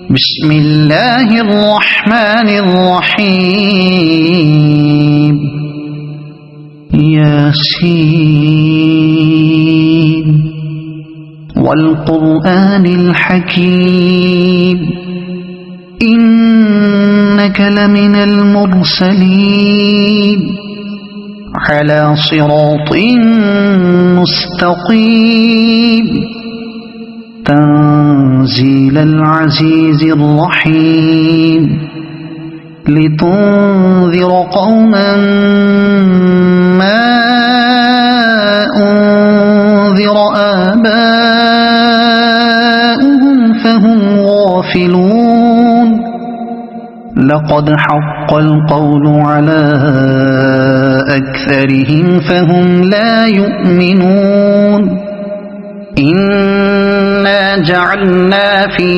بسم الله الرحمن الرحيم ياسين والقرآن الحكيم إنك لمن المرسلين على صراط مستقيم تنزيل العزيز الرحيم لتنذر قوما ما أنذر آباؤهم فهم غافلون لقد حق القول على أكثرهم فهم لا يؤمنون إنا جعلنا في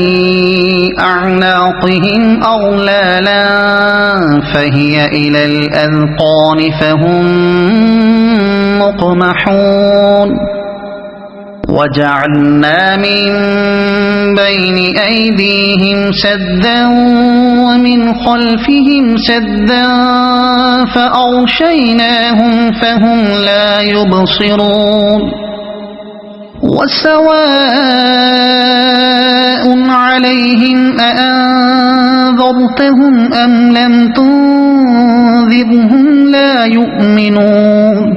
أعناقهم أغلالا فهي إلى الأذقان فهم مقمحون وجعلنا من بين أيديهم سدا ومن خلفهم سدا فأغشيناهم فهم لا يبصرون وسواء عليهم أأنذرتهم أم لم تنذرهم لا يؤمنون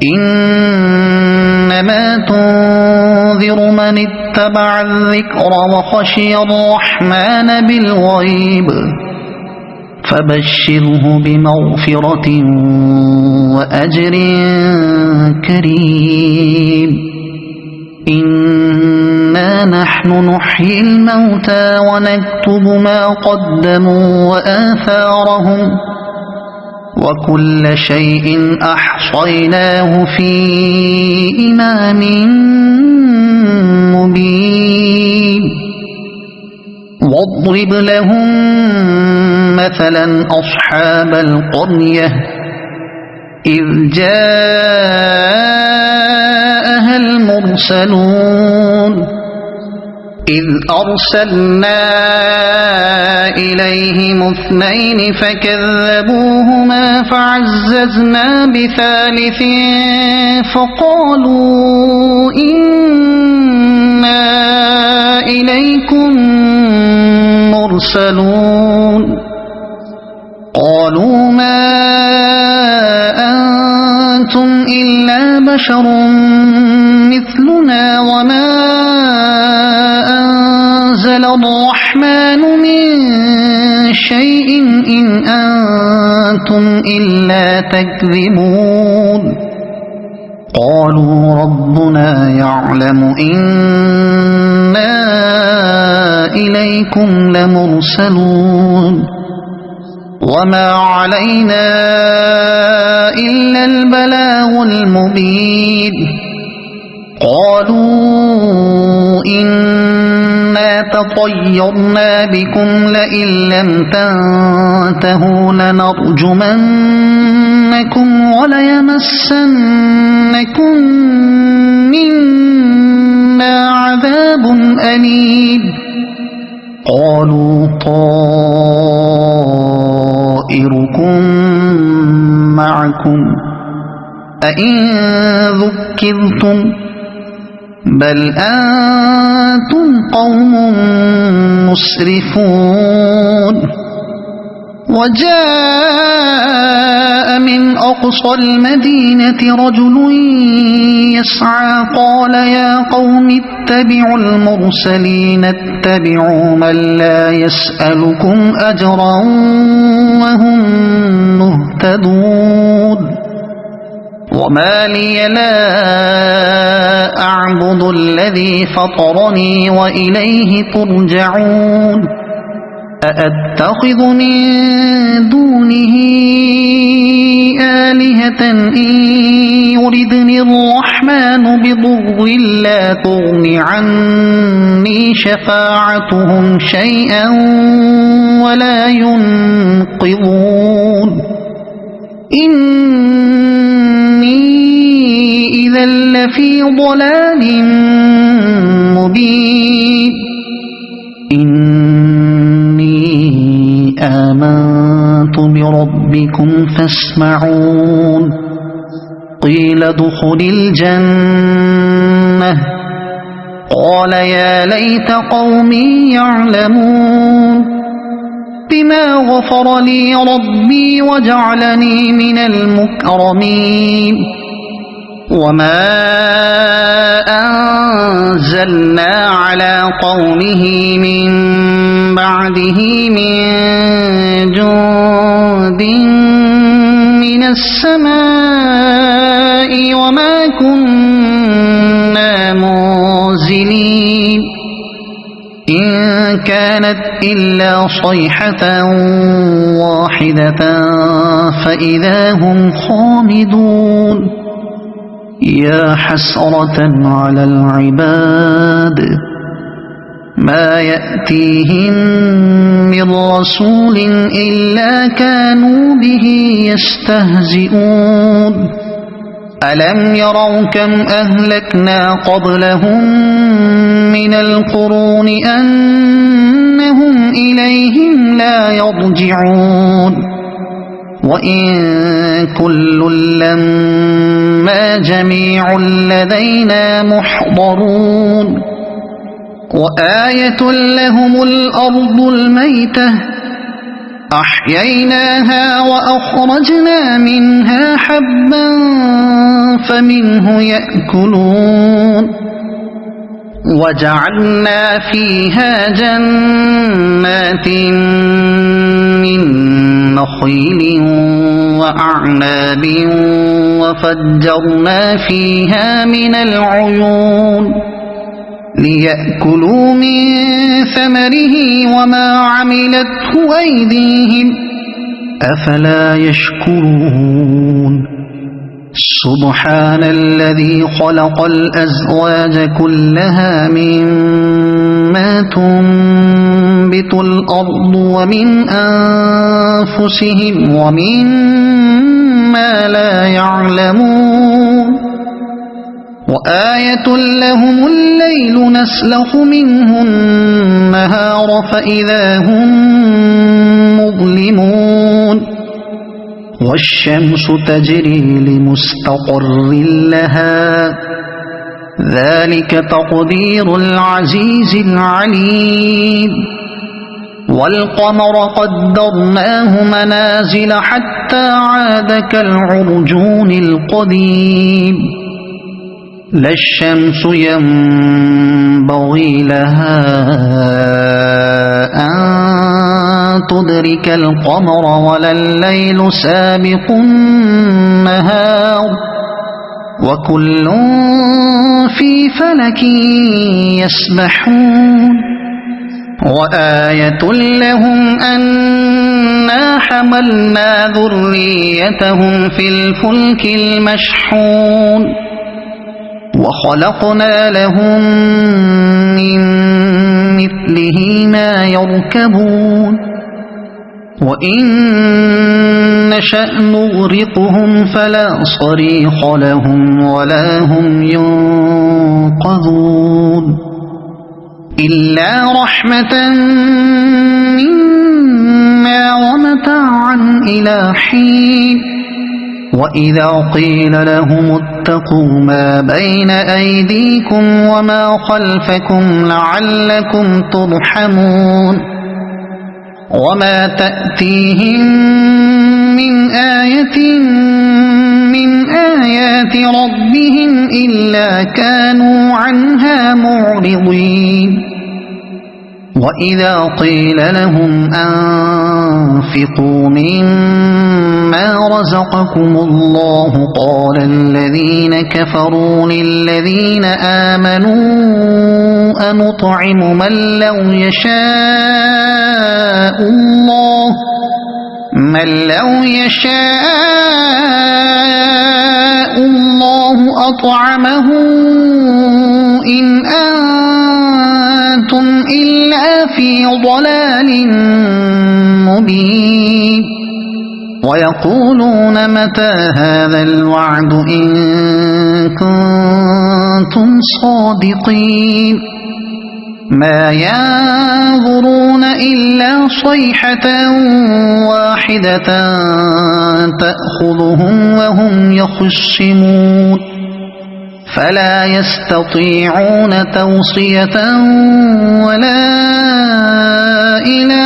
إنما تنذر من اتبع الذكر وخشي الرحمن بالغيب فبشره بمغفرة وأجر كريم إنا نحن نحيي الموتى ونكتب ما قدموا وآثارهم وكل شيء أحصيناه في إمام مبين واضرب لهم مثلا أصحاب القرية إذ جاءها المرسلون إذ أرسلنا إليهم اثنين فكذبوهما فعززنا بثالث فقالوا إنا إليكم مرسلون قالوا ما أنتم إلا بشر مثلنا وما أنزل الرحمن من شيء إن أنتم إلا تكذبون قالوا ربنا يعلم إنا إليكم لمرسلون وما علينا إلا البلاغ المبين قالوا إنا تطيرنا بكم لئن لم تنتهوا لنرجمنكم وليمسنكم منا عذاب أليم قالوا طائركم معكم أئن ذكرتم بل أنتم قوم مسرفون وجاء من أقصى المدينة رجل يسعى قال يا قوم اتبعوا المرسلين اتبعوا من لا يسألكم أجرا وهم مهتدون وما لي لا أعبد الذي فطرني وإليه ترجعون أأتخذ من دونه آلهة إن يردني الرحمن بضر لا تغن عني شفاعتهم شيئا ولا ينقذون إني إذا لفي ضلال مبين إني آمنت بربكم فاسمعون قيل ادخل الجنة قال يا ليت قومي يعلمون بما غفر لي ربي وجعلني من المكرمين وما أنزلنا على قومه من بعده من جند من السماء وما كنا منزلين إن كانت إلا صيحة واحدة فإذا هم خامدون يا حسرة على العباد ما يأتيهم من رسول إلا كانوا به يستهزئون ألم يروا كم أهلكنا قبلهم من القرون أنهم إليهم لا يرجعون وإن كل لما جميع لدينا محضرون وآية لهم الأرض الميتة أحييناها وأخرجنا منها حبا فمنه يأكلون وجعلنا فيها جنات من نخيل وأعناب وفجرنا فيها من العيون ليأكلوا من ثمره وما عملته أيديهم أفلا يشكرون سبحان الذي خلق الأزواج كلها مما تنبت الأرض ومن أنفسهم ومما لا يعلمون وآية لهم الليل نسلخ منه النهار فإذا هم مظلمون والشمس تجري لمستقر لها ذلك تقدير العزيز العليم والقمر قدرناه منازل حتى عاد كالعرجون القديم لا الشمس ينبغي لها أن تدرك القمر ولا الليل سابق النهار وكل في فلك يسبحون وآية لهم أنا حملنا ذريتهم في الفلك المشحون وخلقنا لهم من مثله ما يركبون وإن نشأ نغرقهم فلا صريخ لهم ولا هم ينقذون إلا رحمة منا ومتاعا إلى حين وإذا قيل لهم اتقوا ما بين أيديكم وما خلفكم لعلكم ترحمون وما تأتيهم من آية من آيات ربهم إلا كانوا عنها معرضين وإذا قيل لهم أنفقوا مما رزقكم الله قال الذين كفروا للذين آمنوا أنطعم من لو يشاء الله أطعمه إن أنتم إلا في ضلال مبين ويقولون متى هذا الوعد إن كنتم صادقين ما ينظرون إلا صيحة واحدة تأخذهم وهم يخصمون فلا يستطيعون توصية ولا إلى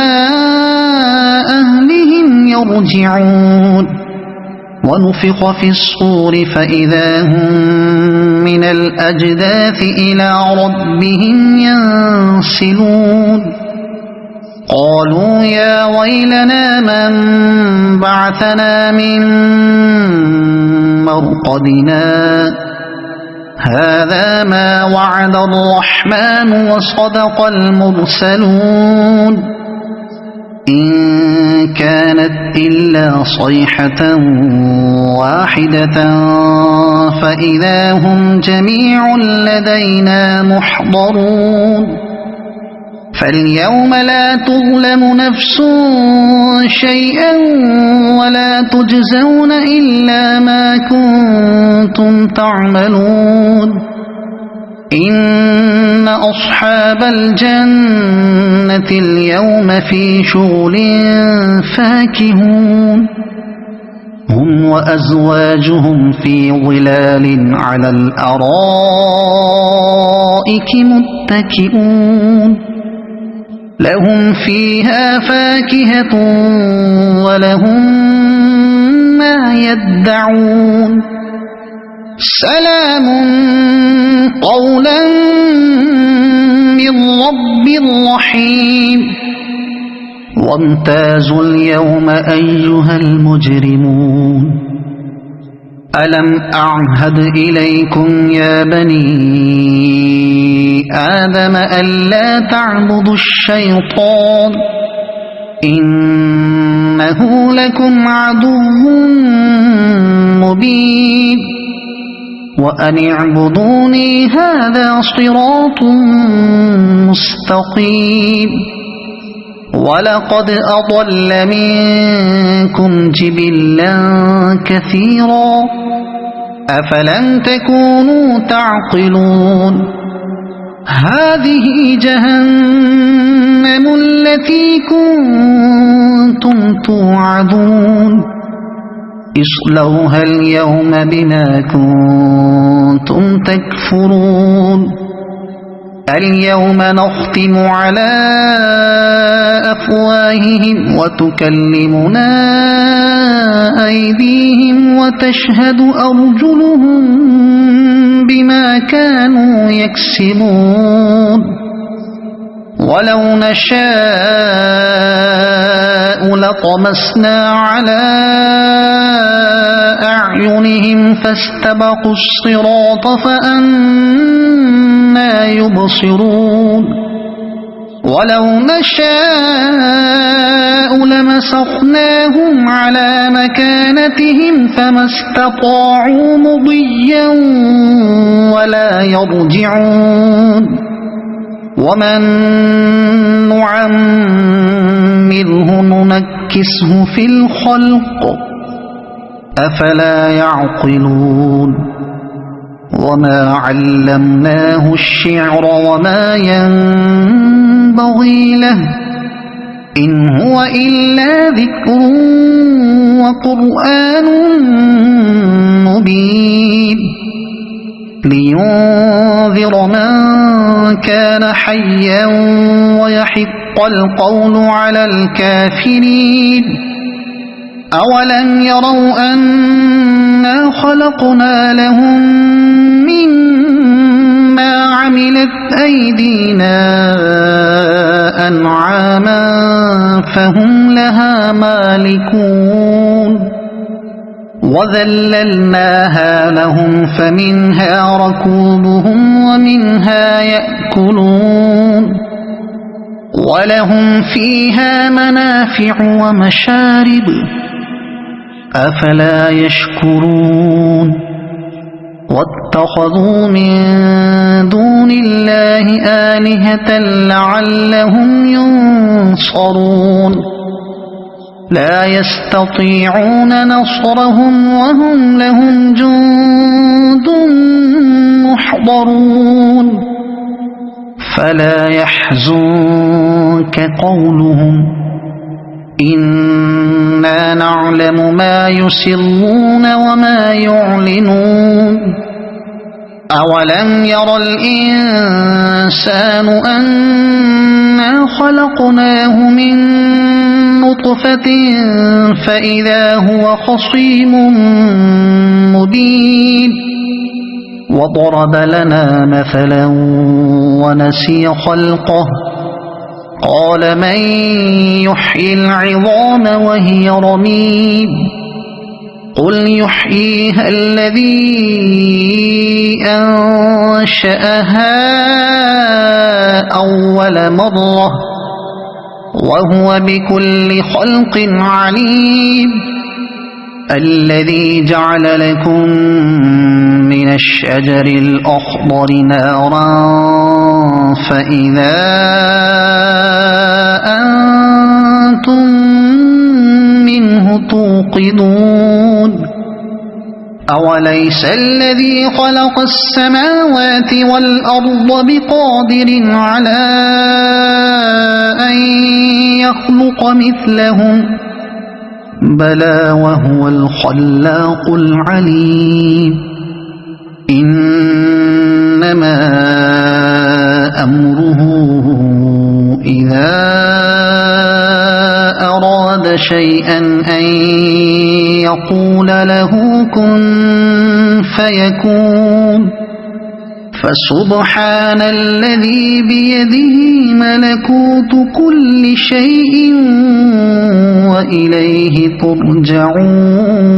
أهلهم يرجعون ونفخ في الصور فإذا هم من الأجداث إلى ربهم ينسلون قالوا يا ويلنا من بعثنا من مرقدنا هذا ما وعد الرحمن وصدق المرسلون إن كانت إلا صيحة واحدة فإذا هم جميع لدينا محضرون فاليوم لا تظلم نفس شيئا ولا تجزون إلا ما كنتم تعملون إن أصحاب الجنة اليوم في شغل فاكهون هم وأزواجهم في ظلال على الأرائك متكئون لهم فيها فاكهة ولهم ما يدعون سلام قولا من رب رحيم وامتازوا اليوم أيها المجرمون ألم أعهد إليكم يا بني آدم ألا تعبدوا الشيطان إنه لكم عدو مبين وأن اعبدوني هذا صراط مستقيم ولقد أضل منكم جبلا كثيرا أفلم تكونوا تعقلون هذه جهنم التي كنتم توعدون اصلوها اليوم بما كنتم تكفرون اليوم نختم على أفواههم وتكلمنا أيديهم وتشهد أرجلهم بما كانوا يكسبون ولو نشاء لطمسنا على أعينهم فاستبقوا الصراط فأنى يبصرون ولو نشاء لمسخناهم على مكانتهم فما استطاعوا مضيا ولا يرجعون ومن نعمره ننكسه في الخلق أفلا يعقلون وما علمناه الشعر وما ينبغي له إن هو إلا ذكر وقرآن مبين لينذر من كان حيا ويحق القول على الكافرين أولم يروا أنا خلقنا لهم مما عملت أيدينا أنعاما فهم لها مالكون وذللناها لهم فمنها ركوبهم ومنها يأكلون ولهم فيها منافع ومشارب أفلا يشكرون واتخذوا من دون الله آلهة لعلهم ينصرون لا يستطيعون نصرهم وهم لهم جند محضرون فلا يحزنك قولهم إنا نعلم ما يسرون وما يعلنون أولم ير الإنسان أنا خلقناه من نطفة فإذا هو خصيم مبين وضرب لنا مثلا ونسي خلقه قال من يحيي العظام وهي رميم قل يحييها الذي أنشأها أول مرة وهو بكل خلق عليم الذي جعل لكم من الشجر الأخضر نارا فإذا أنتم منه توقدون أوليس الذي خلق السماوات والأرض بقادر على أن يخلق مثلهم بلى وهو الخلاق العليم إنما أمره إذا أراد شيئا أن يقول له كن فيكون فسبحان الذي بيده ملكوت كل شيء وإليه ترجعون